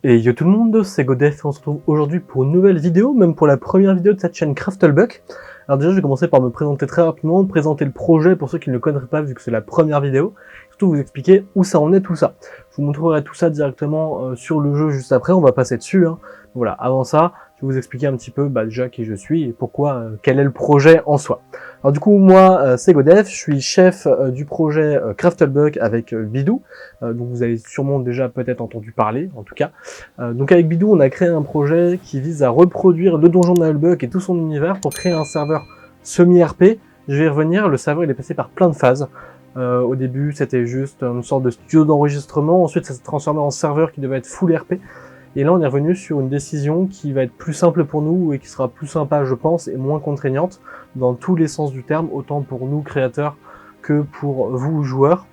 Et yo tout le monde, c'est Godef, on se retrouve aujourd'hui pour une nouvelle vidéo, même pour la première vidéo de cette chaîne Craftelbuck. Alors déjà je vais commencer par me présenter très rapidement, présenter le projet pour ceux qui ne le connaîtraient pas vu que c'est la première vidéo, surtout vous expliquer où ça en est tout ça. Je vous montrerai tout ça directement sur le jeu juste après, on va passer dessus. Voilà, avant ça, je vais vous expliquer un petit peu déjà qui je suis et pourquoi, quel est le projet en soi. Alors du coup moi c'est Godef, je suis chef du projet Craftelbuck avec Bidou, donc vous avez sûrement déjà peut-être entendu parler en tout cas. Donc avec Bidou, on a créé un projet qui vise à reproduire le donjon de Nullbuck et tout son univers pour créer un serveur semi-RP. Je vais y revenir, le serveur il est passé par plein de phases. Au début, c'était juste une sorte de studio d'enregistrement, ensuite ça s'est transformé en serveur qui devait être full RP. Et là, on est revenu sur une décision qui va être plus simple pour nous et qui sera plus sympa, je pense, et moins contraignante dans tous les sens du terme, autant pour nous créateurs que pour vous joueurs.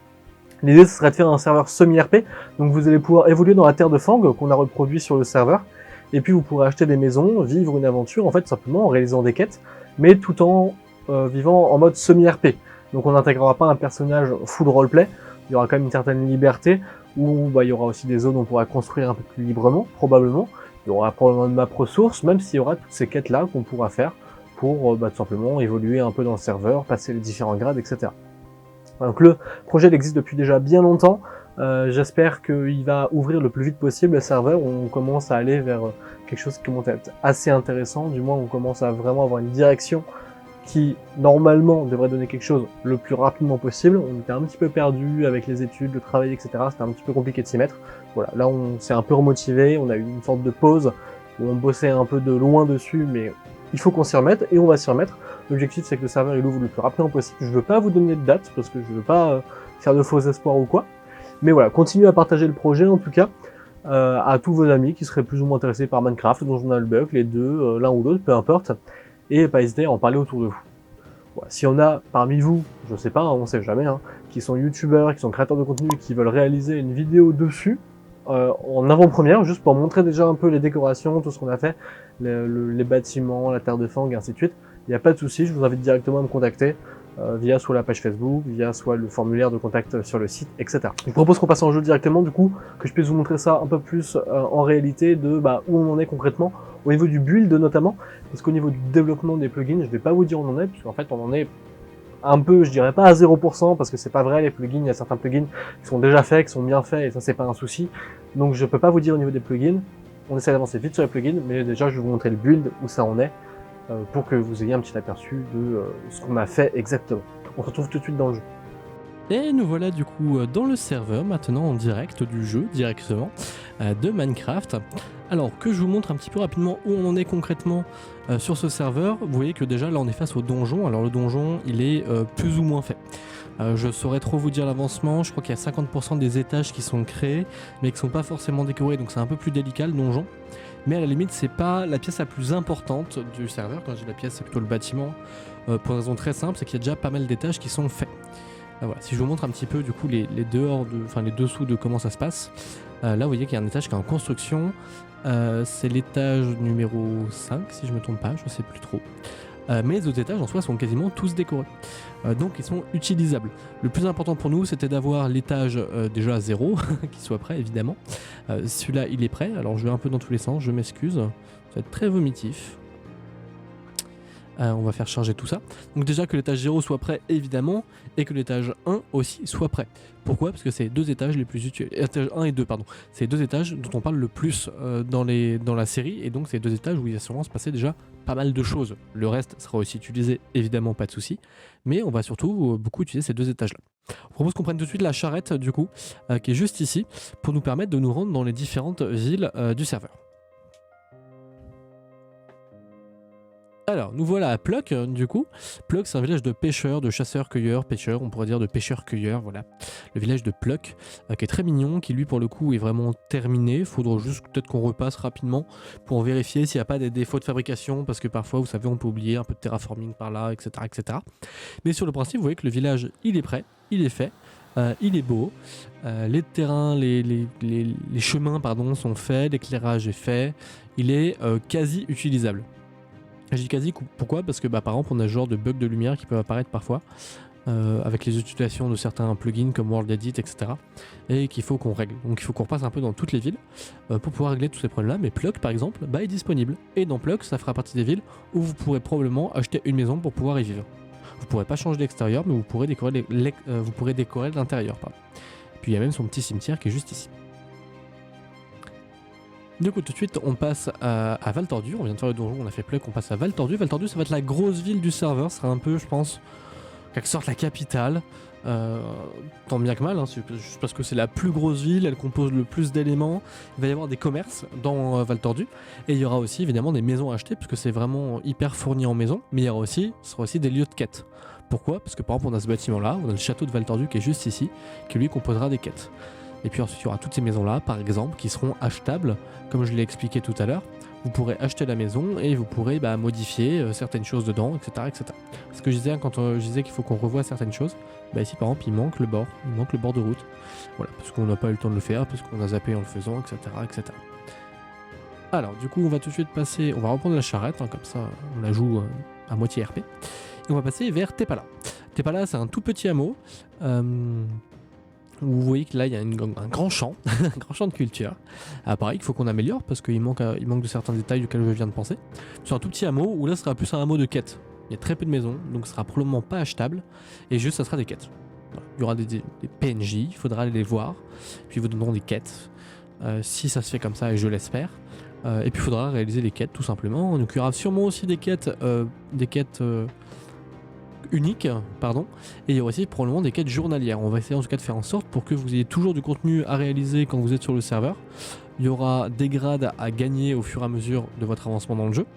L'idée, ce serait de faire un serveur semi-RP, donc vous allez pouvoir évoluer dans la terre de Fang qu'on a reproduit sur le serveur, et puis vous pourrez acheter des maisons, vivre une aventure, en fait, simplement en réalisant des quêtes, mais tout en vivant en mode semi-RP. Donc on n'intégrera pas un personnage full roleplay, il y aura quand même une certaine liberté, où il y aura aussi des zones où on pourra construire un peu plus librement, probablement. Il y aura probablement une map ressources, même s'il y aura toutes ces quêtes-là qu'on pourra faire pour tout simplement évoluer un peu dans le serveur, passer les différents grades, etc. Donc le projet il existe depuis déjà bien longtemps, j'espère qu'il va ouvrir le plus vite possible le serveur, on commence à aller vers quelque chose qui commence à être assez intéressant, du moins on commence à vraiment avoir une direction qui normalement devrait donner quelque chose le plus rapidement possible. On était un petit peu perdu avec les études, le travail, etc. C'était un petit peu compliqué de s'y mettre. Voilà, là on s'est un peu remotivé, on a eu une sorte de pause où on bossait un peu de loin dessus, mais il faut qu'on s'y remette et on va s'y remettre. L'objectif c'est que le serveur il ouvre le plus rapidement possible. Je veux pas vous donner de date parce que je veux pas faire de faux espoirs ou quoi. Mais voilà, continuez à partager le projet en tout cas à tous vos amis qui seraient plus ou moins intéressés par Minecraft, Donjon Nullbuck, les deux, l'un ou l'autre, peu importe. Et pas hésiter à en parler autour de vous. Voilà. S'il y en a parmi vous, je sais pas, on sait jamais, qui sont youtubeurs, qui sont créateurs de contenu, qui veulent réaliser une vidéo dessus, en avant-première, juste pour montrer déjà un peu les décorations, tout ce qu'on a fait, les bâtiments, la terre de Fang, et ainsi de suite, il n'y a pas de souci, je vous invite directement à me contacter via soit la page Facebook, via soit le formulaire de contact sur le site, etc. Je vous propose qu'on passe en jeu directement, du coup, que je puisse vous montrer ça un peu plus en réalité de où on en est concrètement, au niveau du build notamment, parce qu'au niveau du développement des plugins, je vais pas vous dire où on en est, parce qu'en fait on en est un peu, je dirais pas à 0%, parce que c'est pas vrai, les plugins, il y a certains plugins qui sont déjà faits, qui sont bien faits, et ça c'est pas un souci, donc je peux pas vous dire au niveau des plugins, on essaie d'avancer vite sur les plugins, mais déjà je vais vous montrer le build, où ça en est, pour que vous ayez un petit aperçu de ce qu'on a fait exactement. On se retrouve tout de suite dans le jeu. Et nous voilà du coup dans le serveur maintenant en direct du jeu, directement de Minecraft. Alors que je vous montre un petit peu rapidement où on en est concrètement sur ce serveur. Vous voyez que déjà là on est face au donjon. Alors le donjon il est plus ou moins fait. Je saurais trop vous dire l'avancement, je crois qu'il y a 50% des étages qui sont créés mais qui sont pas forcément décorés, donc c'est un peu plus délicat le donjon. Mais à la limite c'est pas la pièce la plus importante du serveur. Quand je dis la pièce c'est plutôt le bâtiment, pour une raison très simple, c'est qu'il y a déjà pas mal d'étages qui sont faits. Voilà. Si je vous montre un petit peu du coup les dessous de comment ça se passe, là vous voyez qu'il y a un étage qui est en construction, c'est l'étage numéro 5 si je me trompe pas, je sais plus trop. Mais les autres étages en soi sont quasiment tous décorés, donc ils sont utilisables. Le plus important pour nous c'était d'avoir l'étage déjà à 0, qui soit prêt évidemment. Celui-là il est prêt, alors je vais un peu dans tous les sens, je m'excuse, ça va être très vomitif. On va faire charger tout ça. Donc déjà que l'étage 0 soit prêt évidemment, et que l'étage 1 aussi soit prêt. Pourquoi ? Parce que c'est les deux étages les plus utiles. Étage 1 et 2 pardon. C'est les deux étages dont on parle le plus dans la série, et donc c'est les deux étages où il va sûrement se passer déjà pas mal de choses. Le reste sera aussi utilisé, évidemment pas de souci, mais on va surtout beaucoup utiliser ces deux étages là. Je vous propose qu'on prenne tout de suite la charrette du coup, qui est juste ici, pour nous permettre de nous rendre dans les différentes villes du serveur. Alors, nous voilà à Pluck, du coup. Pluck, c'est un village de pêcheurs, de chasseurs-cueilleurs, pêcheurs, on pourrait dire de pêcheurs-cueilleurs, voilà. Le village de Pluck, qui est très mignon, qui lui, pour le coup, est vraiment terminé. Il faudra juste peut-être qu'on repasse rapidement pour vérifier s'il n'y a pas des défauts de fabrication, parce que parfois, vous savez, on peut oublier un peu de terraforming par là, etc., etc. Mais sur le principe, vous voyez que le village, il est prêt, il est fait. Il est beau, les terrains, les chemins pardon, sont faits, l'éclairage est fait, il est quasi utilisable. Je dis quasi, pourquoi ? Parce que par exemple on a ce genre de bugs de lumière qui peuvent apparaître parfois. avec les utilisations de certains plugins comme World Edit, etc. et qu'il faut qu'on règle. Donc il faut qu'on repasse un peu dans toutes les villes pour pouvoir régler tous ces problèmes-là. Mais Plug, par exemple, est disponible. Et dans Plug, ça fera partie des villes où vous pourrez probablement acheter une maison pour pouvoir y vivre. Vous pourrez pas changer l'extérieur, mais vous pourrez décorer l'intérieur. Et puis il y a même son petit cimetière qui est juste ici. Du coup, tout de suite, on passe à Val Tordu. On vient de faire le donjon, on a fait Plug, on passe à Val Tordu. Val Tordu, ça va être la grosse ville du serveur. Ce sera un peu, je pense, quelque sorte la capitale. Tant bien que mal, hein, c'est juste parce que c'est la plus grosse ville, elle compose le plus d'éléments. Il va y avoir des commerces dans Val Tordu. Et il y aura aussi, évidemment, des maisons à acheter, parce que c'est vraiment hyper fourni en maisons. Mais il y aura ce sera aussi des lieux de quête. Pourquoi ? Parce que par exemple, on a ce bâtiment-là, on a le château de Val Tordu qui est juste ici, qui lui composera des quêtes. Et puis ensuite, il y aura toutes ces maisons-là, par exemple, qui seront achetables, comme je l'ai expliqué tout à l'heure. Vous pourrez acheter la maison et vous pourrez modifier certaines choses dedans, etc. etc. Ce que je disais quand je disais qu'il faut qu'on revoie certaines choses, ici par exemple, il manque le bord de route. Voilà, parce qu'on n'a pas eu le temps de le faire, parce qu'on a zappé en le faisant, etc. etc. Alors, du coup, on va tout de suite passer, on va reprendre la charrette, hein, comme ça, on la joue à moitié RP. Et on va passer vers Tepala. Tepala, c'est un tout petit hameau. Vous voyez que là il y a un grand champ, un grand champ de culture. Pareil qu'il faut qu'on améliore parce qu'il manque de certains détails auxquels je viens de penser. C'est un tout petit hameau où là ce sera plus un hameau de quêtes. Il y a très peu de maisons, donc ce sera probablement pas achetable. Et juste ça sera des quêtes. Voilà. Il y aura des PNJ, il faudra aller les voir. Puis ils vous donneront des quêtes. Si ça se fait comme ça, et je l'espère. Et puis il faudra réaliser les quêtes tout simplement. Donc il y aura sûrement aussi des quêtes unique, pardon, et il y aura aussi probablement des quêtes journalières. On va essayer en tout cas de faire en sorte pour que vous ayez toujours du contenu à réaliser quand vous êtes sur le serveur. Il y aura des grades à gagner au fur et à mesure de votre avancement dans le jeu.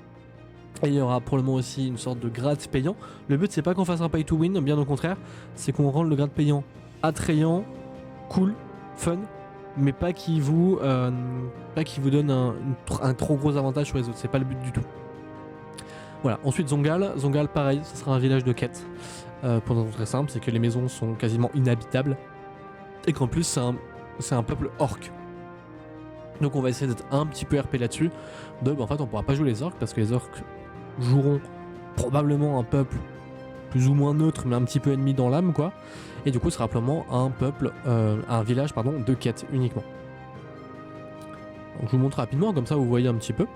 Et il y aura probablement aussi une sorte de grade payant. Le but c'est pas qu'on fasse un pay to win, bien au contraire, c'est qu'on rende le grade payant attrayant, cool, fun, mais pas qui vous donne un trop gros avantage sur les autres. C'est pas le but du tout. Voilà, ensuite Zongal, pareil, ce sera un village de quête. Pour une raison très simple, c'est que les maisons sont quasiment inhabitables. Et qu'en plus c'est un peuple orc. Donc on va essayer d'être un petit peu RP là-dessus. En fait on pourra pas jouer les orcs parce que les orcs joueront probablement un peuple plus ou moins neutre mais un petit peu ennemi dans l'âme quoi. Et du coup ce sera probablement un village de quête uniquement. Donc je vous montre rapidement, comme ça vous voyez un petit peu.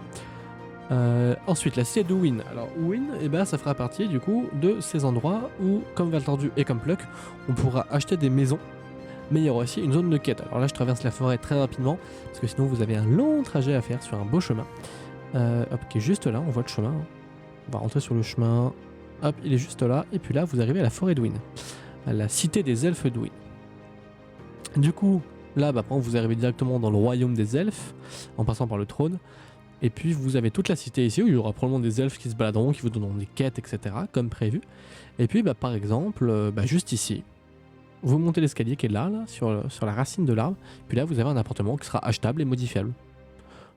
Ensuite la cité de Win. Alors Win, ça fera partie du coup de ces endroits où, comme Val Tordu et comme Pluck, on pourra acheter des maisons, mais il y aura aussi une zone de quête. Alors là je traverse la forêt très rapidement, parce que sinon vous avez un long trajet à faire sur un beau chemin. Qui est juste là, on voit le chemin. On va rentrer sur le chemin. Hop, il est juste là, et puis là vous arrivez à la forêt de Win, à la cité des elfes de Win. Du coup, là vous arrivez directement dans le royaume des elfes, en passant par le trône. Et puis vous avez toute la cité ici où il y aura probablement des elfes qui se baladeront, qui vous donneront des quêtes, etc. comme prévu. Et puis par exemple, juste ici, vous montez l'escalier qui est là sur la racine de l'arbre. Puis là vous avez un appartement qui sera achetable et modifiable.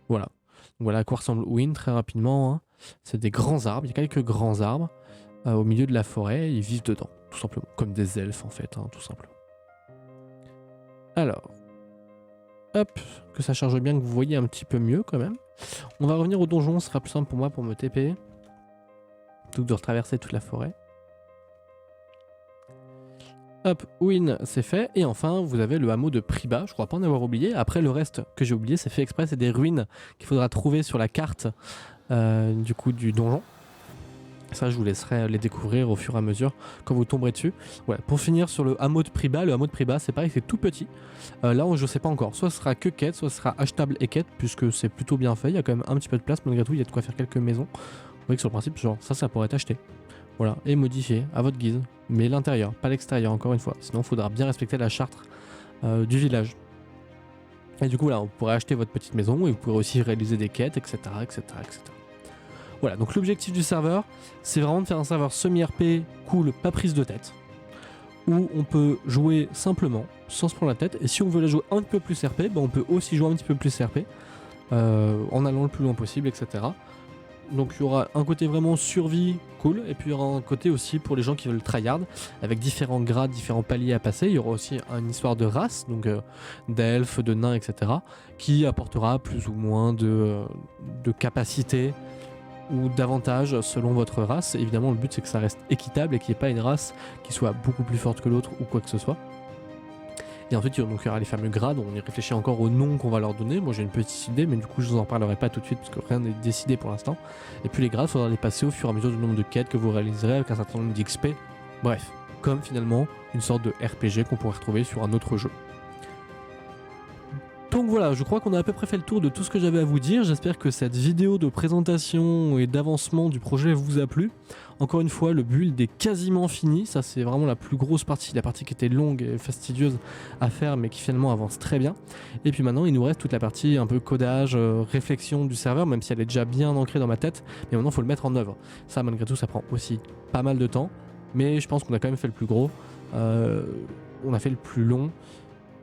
Voilà. Donc voilà à quoi ressemble Win très rapidement. Hein. C'est des grands arbres, il y a quelques grands arbres au milieu de la forêt, ils vivent dedans, tout simplement. Comme des elfes en fait, tout simplement. Alors, hop, que ça charge bien, que vous voyez un petit peu mieux quand même. On va revenir au donjon, ce sera plus simple pour moi pour me TP. Plutôt que de retraverser toute la forêt. Hop, Win, c'est fait. Et enfin, vous avez le hameau de Priba, je crois pas en avoir oublié. Après, le reste que j'ai oublié, c'est fait exprès, c'est des ruines qu'il faudra trouver sur la carte du donjon. Ça, je vous laisserai les découvrir au fur et à mesure quand vous tomberez dessus. Voilà. Pour finir sur le hameau de Priba, c'est pareil, c'est tout petit. Là, je sais pas encore. Soit ce sera que quête, soit ce sera achetable et quête, puisque c'est plutôt bien fait. Il y a quand même un petit peu de place, malgré tout, il y a de quoi faire quelques maisons. Vous voyez que sur le principe, genre, ça pourrait être acheté. Voilà, et modifié à votre guise. Mais l'intérieur, pas l'extérieur, encore une fois. Sinon, il faudra bien respecter la charte du village. Et du coup, là, vous pourrez acheter votre petite maison et vous pourrez aussi réaliser des quêtes, etc., etc., etc. Voilà, donc l'objectif du serveur, c'est vraiment de faire un serveur semi-RP, cool, pas prise de tête, où on peut jouer simplement, sans se prendre la tête, et si on veut la jouer un peu plus RP, on peut aussi jouer un petit peu plus RP, en allant le plus loin possible, etc. Donc il y aura un côté vraiment survie, cool, et puis il y aura un côté aussi pour les gens qui veulent tryhard, avec différents grades, différents paliers à passer. Il y aura aussi une histoire de race, donc d'elfes, de nains, etc., qui apportera plus ou moins de capacité ou davantage selon votre race. Évidemment, le but c'est que ça reste équitable et qu'il n'y ait pas une race qui soit beaucoup plus forte que l'autre ou quoi que ce soit. Et ensuite, donc, il y aura les fameux grades, on y réfléchit encore au nom qu'on va leur donner. Moi j'ai une petite idée, mais du coup je vous en parlerai pas tout de suite parce que rien n'est décidé pour l'instant. Et puis les grades, il faudra les passer au fur et à mesure du nombre de quêtes que vous réaliserez avec un certain nombre d'XP. Bref, comme finalement une sorte de RPG qu'on pourrait retrouver sur un autre jeu. Donc voilà, je crois qu'on a à peu près fait le tour de tout ce que j'avais à vous dire. J'espère que cette vidéo de présentation et d'avancement du projet vous a plu. Encore une fois, le build est quasiment fini. Ça, c'est vraiment la plus grosse partie, la partie qui était longue et fastidieuse à faire, mais qui finalement avance très bien. Et puis maintenant, il nous reste toute la partie un peu codage, réflexion du serveur, même si elle est déjà bien ancrée dans ma tête. Mais maintenant, il faut le mettre en œuvre. Ça, malgré tout, ça prend aussi pas mal de temps. Mais je pense qu'on a quand même fait le plus gros. On a fait le plus long.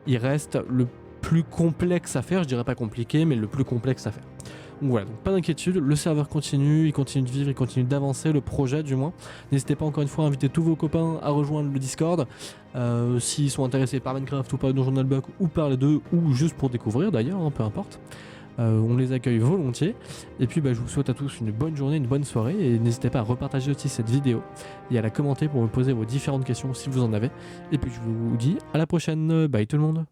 Il reste le plus complexe à faire, je dirais pas compliqué, mais le plus complexe à faire. Donc voilà, donc pas d'inquiétude, le serveur continue, il continue de vivre, il continue d'avancer, le projet du moins. N'hésitez pas encore une fois à inviter tous vos copains à rejoindre le Discord, s'ils sont intéressés par Minecraft ou par Donjon Nullbuck ou par les deux, ou juste pour découvrir d'ailleurs, hein, peu importe. On les accueille volontiers. Et puis je vous souhaite à tous une bonne journée, une bonne soirée. Et n'hésitez pas à repartager aussi cette vidéo et à la commenter pour me poser vos différentes questions si vous en avez. Et puis je vous dis à la prochaine. Bye tout le monde.